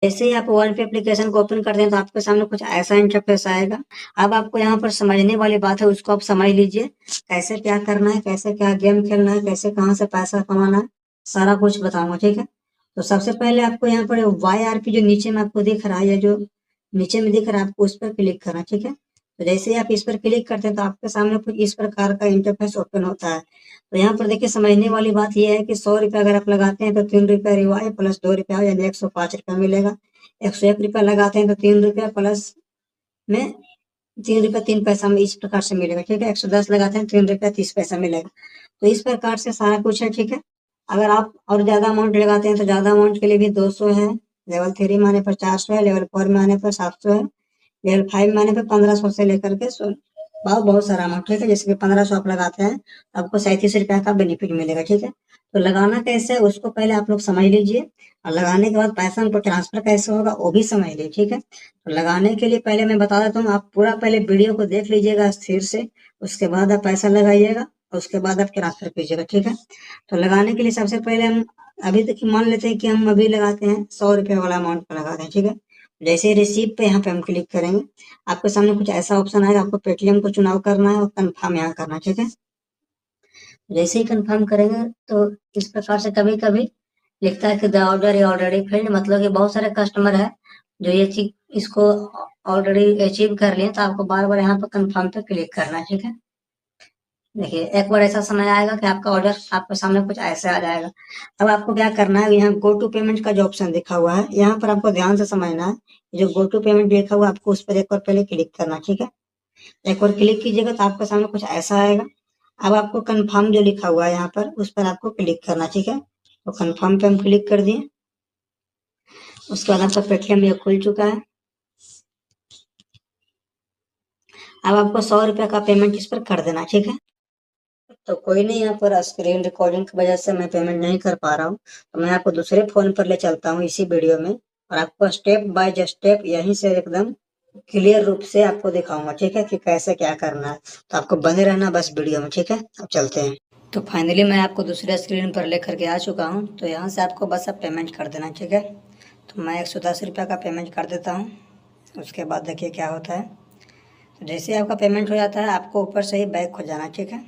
जैसे ही आप वन पे एप्लीकेशन को ओपन करते हैं तो आपके सामने कुछ ऐसा इंटरफेस आएगा। अब आपको यहाँ पर समझने वाली बात है, उसको आप समझ लीजिए। कैसे क्या करना है, कैसे क्या गेम खेलना है, कैसे कहाँ से पैसा कमाना है, सारा कुछ बताऊंगा, ठीक है। तो सबसे पहले आपको यहाँ पर YRP जो नीचे में आपको दिख रहा है, या जो नीचे में दिख रहा है, आपको उस पर क्लिक करना है, ठीक है। तो जैसे ही आप इस पर क्लिक करते हैं तो आपके सामने कुछ इस प्रकार का इंटरफेस ओपन होता है। तो यहाँ पर देखिए, समझने वाली बात यह है कि 100 रुपया अगर आप लगाते हैं तो 3 रुपया रिवार्ड प्लस 2 रुपया, यानी 105 रुपया मिलेगा। 101 रुपया लगाते हैं तो 3 रुपया प्लस में 3 रुपया 3 पैसा में इस प्रकार से मिलेगा, ठीक है। 110 लगाते हैं 3 रुपया 30 पैसा मिलेगा। तो इस प्रकार से सारा कुछ है, ठीक है। अगर आप और ज्यादा अमाउंट लगाते हैं तो ज्यादा अमाउंट के लिए भी 200 है, लेवल 3 में आने पर 400 है, लेवल 4 में आने पर 700 है, लेवल 5 में आने पर 1500 से लेकर के बहुत सारा अमाउंट, ठीक है। जैसे कि 1500 आप लगाते हैं तो आपको 37 रुपया का बेनिफिट मिलेगा, ठीक है। तो लगाना कैसे है उसको पहले आप लोग समझ लीजिए, और लगाने के बाद पैसा हमको ट्रांसफर कैसे होगा वो भी समझ लीजिए, ठीक है। तो लगाने के लिए पहले मैं बता देता हूँ, आप पूरा पहले वीडियो को देख लीजिएगा स्थिर से, उसके बाद आप पैसा लगाइएगा और उसके बाद आप ट्रांसफर कीजिएगा, ठीक है। तो लगाने के लिए सबसे पहले हम अभी देखिए, मान लेते हैं कि हम अभी लगाते हैं 100 रुपये वाला अमाउंट पर लगाते हैं, ठीक है। जैसे ही रिसीव पे यहाँ पे हम क्लिक करेंगे, आपके सामने कुछ ऐसा ऑप्शन आएगा, आपको पेटीएम को चुनाव करना है और कंफर्म यहाँ करना है, ठीक है। जैसे ही कंफर्म करेंगे तो इस प्रकार से कभी कभी लिखता है कि द ऑर्डर या ऑलरेडी फिल्ड, मतलब कि बहुत सारे कस्टमर है जो ये चीज इसको ऑलरेडी अचीव कर लिए, तो आपको बार बार यहाँ पर कंफर्म पे क्लिक करना है, ठीक है। देखिए, एक बार ऐसा समय आएगा कि आपका ऑर्डर आपके सामने कुछ ऐसे आ जाएगा। अब आपको क्या करना है, यहाँ गो टू पेमेंट का जो ऑप्शन दिखा हुआ है, यहाँ पर आपको ध्यान से समझना है। जो गो टू पेमेंट लिखा हुआ है, आपको उस पर एक बार पहले क्लिक करना है, ठीक है। एक बार क्लिक कीजिएगा तो आपके सामने कुछ ऐसा आएगा। अब आपको कंफर्म जो लिखा हुआ है यहाँ पर, उस पर आपको क्लिक करना, ठीक है। तो कंफर्म पे हम क्लिक कर दिए। उसके बाद आपका पेटीएम ये खुल चुका है। अब आपको 100 रुपया का पेमेंट इस पर कर देना, ठीक है। तो कोई नहीं, यहाँ पर स्क्रीन रिकॉर्डिंग की वजह से मैं पेमेंट नहीं कर पा रहा हूँ, तो मैं आपको दूसरे फोन पर ले चलता हूँ इसी वीडियो में, और आपको स्टेप बाय स्टेप यहीं से एकदम क्लियर रूप से आपको दिखाऊंगा, ठीक है, कि कैसे क्या करना है। तो आपको बने रहना बस वीडियो में, ठीक है। अब चलते हैं। तो फाइनली मैं आपको दूसरे स्क्रीन पर लेकर के आ चुका हूँ। तो यहाँ से आपको बस अब पेमेंट कर देना, ठीक है। तो मैं 110 रुपया का पेमेंट कर देता हूँ। उसके बाद देखिए क्या होता है। तो जैसे आपका पेमेंट हो जाता है, आपको ऊपर से ही बैक हो जाना, ठीक है।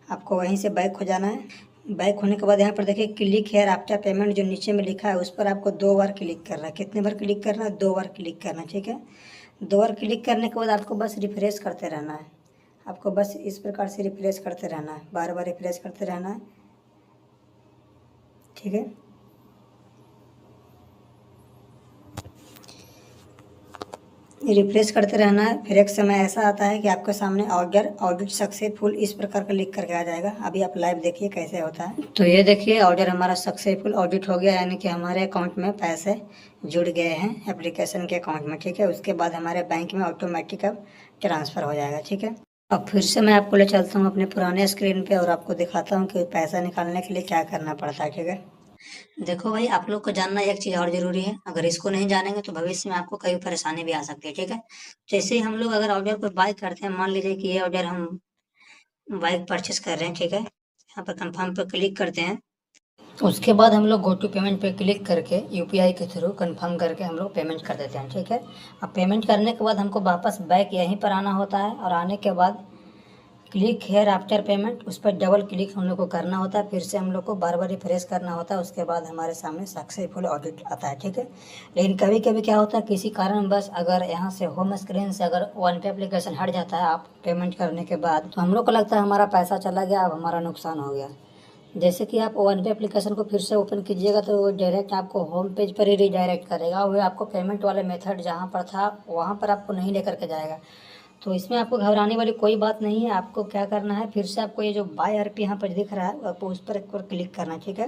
आपको वहीं से बैक हो जाना है। बैक होने के बाद यहाँ पर देखिए क्लिक हेयर आफ्टर पेमेंट जो नीचे में लिखा है, उस पर आपको 2 बार क्लिक करना है। कितने बार क्लिक करना है? 2 बार क्लिक करना है, ठीक है। 2 बार क्लिक करने के बाद आपको बस रिफ्रेश करते रहना है। आपको बस इस प्रकार से रिफ्रेश करते रहना है, बार बार रिफ्रेश करते रहना है, ठीक है। रिफ्रेश करते रहना है। फिर एक समय ऐसा आता है कि आपके सामने ऑर्डर ऑडिट सक्सेसफुल इस प्रकार का लिख करके आ जाएगा। अभी आप लाइव देखिए कैसे होता है। तो ये देखिए, ऑर्डर हमारा सक्सेसफुल ऑडिट हो गया, यानी कि हमारे अकाउंट में पैसे जुड़ गए हैं एप्लीकेशन के अकाउंट में, ठीक है। उसके बाद हमारे बैंक में ऑटोमेटिक अब ट्रांसफ़र हो जाएगा, ठीक है। अब फिर से मैं आपको ले चलता हूँ अपने पुराने स्क्रीन पे और आपको दिखाता हूँ कि पैसा निकालने के लिए क्या करना पड़ता है, ठीक है। देखो भाई, आप लोग को जानना एक चीज़ और ज़रूरी है। अगर इसको नहीं जानेंगे तो भविष्य में आपको कई परेशानी भी आ सकती है, ठीक है। जैसे ही हम लोग अगर ऑर्डर पर बाय करते हैं, मान लीजिए कि ये ऑर्डर हम बाइक परचेस कर रहे हैं, ठीक है। यहाँ पर कंफर्म पर क्लिक करते हैं। उसके बाद हम लोग गो टू पेमेंट पे क्लिक करके यूपीआई के थ्रू कंफर्म करके हम लोग पेमेंट कर देते हैं, ठीक है। अब पेमेंट करने के बाद हमको वापस बैक यहीं पर आना होता है, और आने के बाद क्लिक हेयर आफ्टर पेमेंट उस पर डबल क्लिक हम लोग को करना होता है। फिर से हम लोग को बार बार रिफ्रेश करना होता है। उसके बाद हमारे सामने सक्सेसफुल ऑडिट आता है, ठीक है। लेकिन कभी कभी क्या होता है, किसी कारण बस अगर यहाँ से होम स्क्रीन से अगर वन पे एप्लीकेशन हट जाता है आप पेमेंट करने के बाद, तो हम लोग को लगता है हमारा पैसा चला गया, अब हमारा नुकसान हो गया। जैसे कि आप वन पे एप्लीकेशन को फिर से ओपन कीजिएगा तो वो डायरेक्ट आपको होम पेज पर ही रिडायरेक्ट करेगा, और आपको पेमेंट वाले मेथड जहाँ पर था वहाँ पर आपको नहीं लेकर के जाएगा। तो इसमें आपको घबराने वाली कोई बात नहीं है। आपको क्या करना है, फिर से आपको ये जो बाय आरपी यहाँ पर दिख रहा है, आपको उस पर एक बार क्लिक करना है, ठीक है।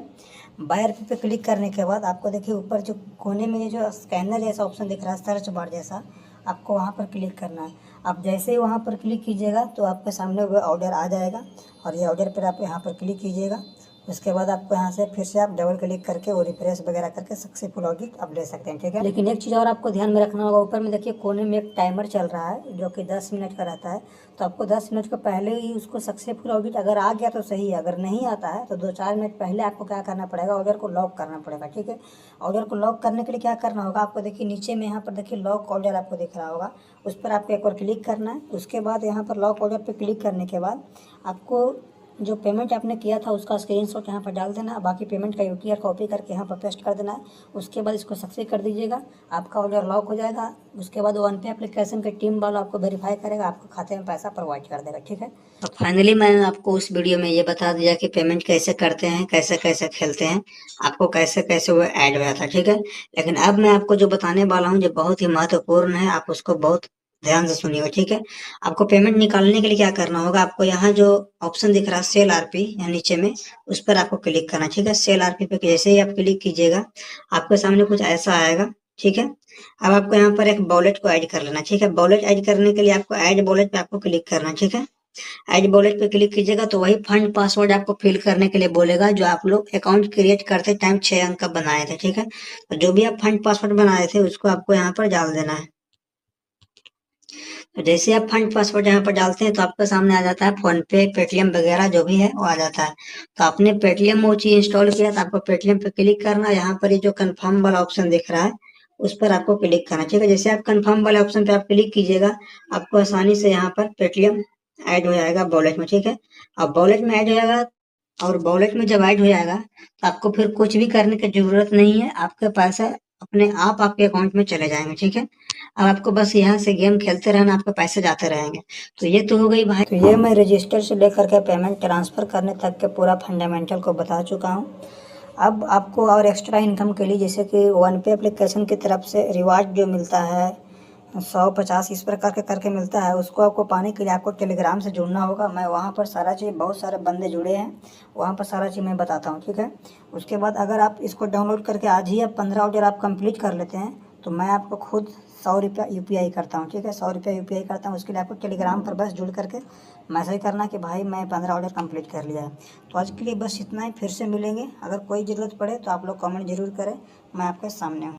बाय आरपी पे क्लिक करने के बाद आपको देखिए ऊपर जो कोने में ये जो स्कैनर जैसा ऑप्शन दिख रहा है, सर्च बार जैसा, आपको वहाँ पर क्लिक करना है। आप जैसे ही वहाँ पर क्लिक कीजिएगा तो आपके सामने वो ऑर्डर आ जाएगा, और ये ऑर्डर पर आप यहाँ पर क्लिक कीजिएगा। उसके बाद आपको यहाँ से फिर से आप डबल क्लिक करके वो रिफ्रेश वगैरह करके सक्सेसफुल ऑडिट आप ले सकते हैं, ठीक है। लेकिन एक चीज़ और आपको ध्यान में रखना होगा, ऊपर में देखिए कोने में एक टाइमर चल रहा है जो कि 10 मिनट का रहता है। तो आपको 10 मिनट को पहले ही उसको सक्सेसफुल ऑडिट अगर आ गया तो सही है, अगर नहीं आता है तो 2-4 मिनट पहले आपको क्या करना पड़ेगा, ऑर्डर को लॉक करना पड़ेगा, ठीक है। ऑर्डर को लॉक करने के लिए क्या करना होगा, आपको देखिए नीचे में यहाँ पर देखिए लॉक ऑर्डर आपको दिख रहा होगा, उस पर आपको एक बार क्लिक करना है। उसके बाद यहाँ पर लॉक ऑर्डर पर क्लिक करने के बाद आपको जो पेमेंट आपने किया था उसका स्क्रीनशॉट यहाँ पर डाल देना है, बाकी पेमेंट का यूटीआर कॉपी करके यहाँ पर पेस्ट कर देना है। उसके बाद इसको सक्सेस कर दीजिएगा, आपका ऑर्डर लॉक हो जाएगा। उसके बाद वन पे एप्लीकेशन के टीम वाला आपको वेरीफाई करेगा, आपको खाते में पैसा प्रोवाइड कर देगा, ठीक है। तो फाइनली मैंने आपको उस वीडियो में ये बता दिया कि पेमेंट कैसे करते हैं, कैसे कैसे खेलते हैं, आपको कैसे कैसे वो ऐड हुआ था, ठीक है। लेकिन अब मैं आपको जो बताने वाला हूँ जो बहुत ही महत्वपूर्ण है, आप उसको बहुत ध्यान से सुनिएगा, ठीक है। आपको पेमेंट निकालने के लिए क्या करना होगा, आपको यहाँ जो ऑप्शन दिख रहा है सेल आरपी यहाँ नीचे में, उस पर आपको क्लिक करना, ठीक है। सेल आरपी पे जैसे ही आप क्लिक कीजिएगा आपके सामने कुछ ऐसा आएगा, ठीक है। अब आपको यहाँ पर एक वॉलेट को ऐड कर लेना, ठीक है। वॉलेट ऐड करने के लिए आपको ऐड वॉलेट पे आपको क्लिक करना, ठीक है। ऐड वॉलेट पे क्लिक कीजिएगा तो वही फंड पासवर्ड आपको फिल करने के लिए बोलेगा जो आप लोग अकाउंट क्रिएट करते टाइम 6 अंक का बनाए थे, ठीक है। तो जो भी आप फंड पासवर्ड बनाए थे उसको आपको यहाँ पर डाल देना है। तो जैसे आप फंड पासवर्ड यहाँ पर डालते हैं तो आपके सामने आ जाता है फोन पे, पेटीएम वगैरह जो भी है वो आ जाता है। तो आपने पेटीएम वो चीज इंस्टॉल किया तो आपको पेटीएम पे क्लिक करना, यहाँ पर ये जो कंफर्म वाला ऑप्शन दिख रहा है उस पर आपको क्लिक करना, ठीक है। जैसे आप कंफर्म वाले ऑप्शन पे आप क्लिक कीजिएगा आपको आसानी से यहाँ पर पेटीएम ऐड हो जाएगा वॉलेट में, ठीक है। अब वॉलेट में ऐड हो जाएगा और वॉलेट में जब ऐड हो जाएगा तो आपको फिर कुछ भी करने की जरूरत नहीं है, आपके पैसे अपने आप आपके अकाउंट में चले जाएंगे, ठीक है। अब आपको बस यहाँ से गेम खेलते रहना, आपके पैसे जाते रहेंगे। तो ये तो हो गई भाई, तो ये मैं रजिस्टर से लेकर के पेमेंट ट्रांसफर करने तक के पूरा फंडामेंटल को बता चुका हूँ। अब आपको और एक्स्ट्रा इनकम के लिए जैसे कि वन पे एप्लीकेशन की तरफ से रिवार्ड जो मिलता है 100-50 इस प्रकार के करके मिलता है, उसको आपको पाने के लिए आपको टेलीग्राम से जुड़ना होगा। मैं वहाँ पर सारा चीज़, बहुत सारे बंदे जुड़े हैं वहाँ पर सारा चीज़ मैं बताता हूँ, ठीक है। उसके बाद अगर आप इसको डाउनलोड करके आज ही आप 15 ऑर्डर आप कंप्लीट कर लेते हैं तो मैं आपको खुद 100 रुपया यूपीआई करता हूँ, ठीक है। 100 रुपया यूपीआई करता हूँ, उसके लिए आपको टेलीग्राम पर बस जुड़ करके मैसेज करना कि भाई मैं 15 ऑर्डर कंप्लीट कर लिया है। तो आज के लिए बस इतना ही, फिर से मिलेंगे। अगर कोई ज़रूरत पड़े तो आप लोग कमेंट जरूर करें, मैं आपके सामने हूँ।